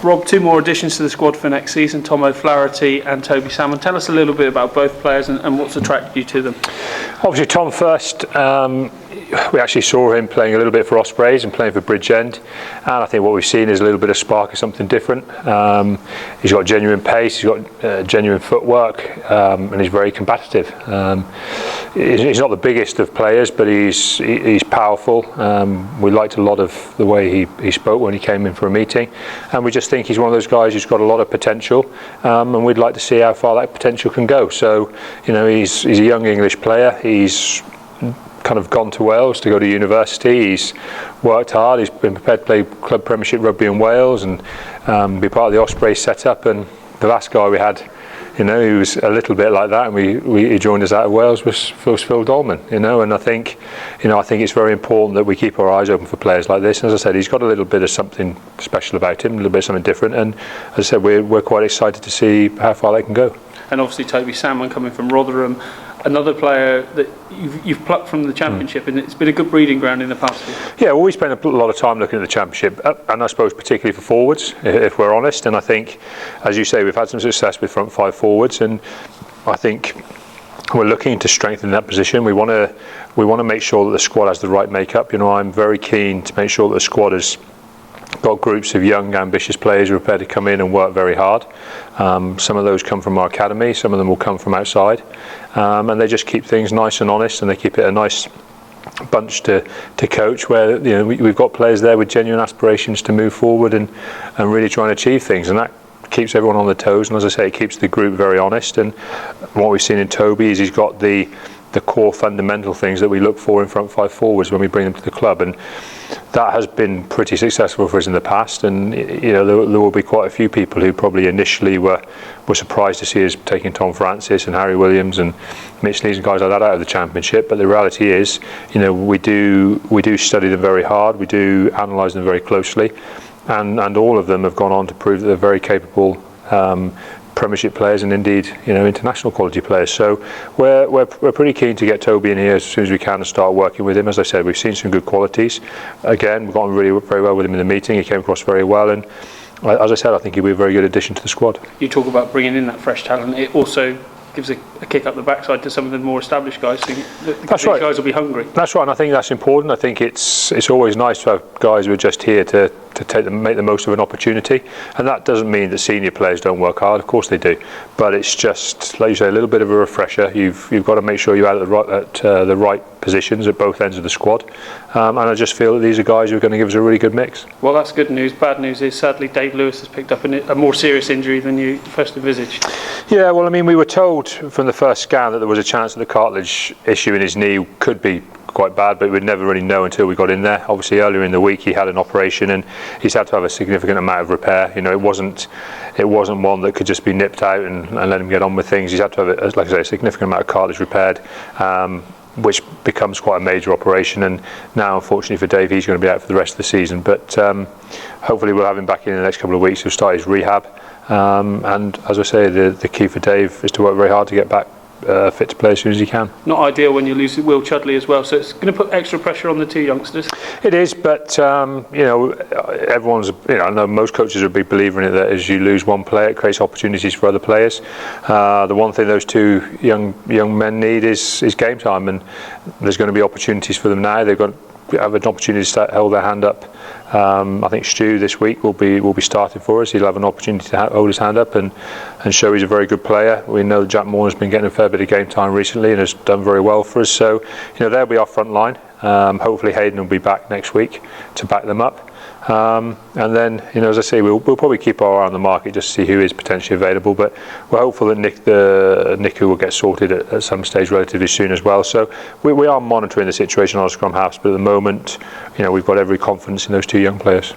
Rob, two more additions to the squad for next season, Tom O'Flaherty and Toby Salmon. Tell us a little bit about both players and what's attracted you to them. Obviously Tom first, we actually saw him playing a little bit for Ospreys and playing for Bridgend, and I think what we've seen is a little bit of spark of something different. He's got genuine pace, he's got genuine footwork, and he's very combative. He's not the biggest of players, but he's powerful. We liked a lot of the way he spoke when he came in for a meeting, and we just think he's one of those guys who's got a lot of potential, and we'd like to see how far that potential can go. So, you know, he's a young English player. He's kind of gone to Wales to go to university. He's worked hard. He's been prepared to play club Premiership rugby in Wales and be part of the Ospreys setup. And the last guy we had, you know, he was a little bit like that, and he joined us out of Wales was Phil Dolman, you know. And I think it's very important that we keep our eyes open for players like this. And as I said, he's got a little bit of something special about him, a little bit of something different. And as I said, we're quite excited to see how far they can go. And obviously Toby Salmon coming from Rotherham, another player that you've plucked from the Championship, and it's been a good breeding ground in the past. Yeah, well, we spent a lot of time looking at the Championship, and I suppose particularly for forwards, if we're honest. And I think, as you say, we've had some success with front five forwards, and I think we're looking to strengthen that position. We want to make sure that the squad has the right makeup. You know, I'm very keen to make sure that the squad has got groups of young, ambitious players who are prepared to come in and work very hard. Some of those come from our academy, some of them will come from outside, and they just keep things nice and honest, and they keep it a nice bunch to coach, where, you know, we've got players there with genuine aspirations to move forward and really try and achieve things, and that keeps everyone on their toes. And as I say, it keeps the group very honest. And what we've seen in Toby is he's got the core fundamental things that we look for in front five forwards when we bring them to the club, and that has been pretty successful for us in the past. And, you know, there will be quite a few people who probably initially were surprised to see us taking Tom Francis and Harry Williams and Mitch Lees and guys like that out of the Championship. But the reality is, you know, we do study them very hard, we do analyse them very closely, and all of them have gone on to prove that they're very capable Premiership players, and indeed, you know, international quality players. So we're pretty keen to get Toby in here as soon as we can and start working with him. As I said, we've seen some good qualities. Again, we've gotten really very well with him in the meeting. He came across very well, and as I said, I think he'll be a very good addition to the squad. You talk about bringing in that fresh talent. It also gives a kick up the backside to some of the more established guys. So the right. Guys will be hungry. That's right, and I think that's important. I think it's always nice to have guys who are just here to make the most of an opportunity, and that doesn't mean that senior players don't work hard. Of course they do, but it's just, like you say, a little bit of a refresher. You've got to make sure you're out at the right positions at both ends of the squad, and I just feel that these are guys who are going to give us a really good mix. Well, that's good news. Bad news is, sadly, Dave Lewis has picked up a more serious injury than you first envisaged. Yeah, well, I mean, we were told from the first scan that there was a chance that the cartilage issue in his knee could be quite bad, but we'd never really know until we got in there. Obviously, earlier in the week he had an operation, and he's had to have a significant amount of repair. You know, it wasn't one that could just be nipped out and let him get on with things. He's had to have, like I say, a significant amount of cartilage repaired, which becomes quite a major operation. And now, unfortunately for Dave, he's going to be out for the rest of the season. But hopefully we'll have him back in the next couple of weeks. He'll start his rehab, and as I say, the key for Dave is to work very hard to get back fit to play as soon as he can. Not ideal when you lose Will Chudley as well, so it's going to put extra pressure on the two youngsters. It is, but you know, everyone's, you know, I know most coaches are a big believer in it, that as you lose one player, it creates opportunities for other players. The one thing those two young men need is game time, and there's going to be opportunities for them now. They've got to have an opportunity to hold their hand up. I think Stu this week will be starting for us. He'll have an opportunity to hold his hand up and show he's a very good player. We know that Jack Moore has been getting a fair bit of game time recently and has done very well for us. So, you know, they'll be our front line. Hopefully Hayden will be back next week to back them up. And then, you know, as I say, we'll probably keep our eye on the market just to see who is potentially available. But we're hopeful that Niku will get sorted at some stage relatively soon as well. So we are monitoring the situation on our scrum halves, but at the moment, you know, we've got every confidence in those two young players.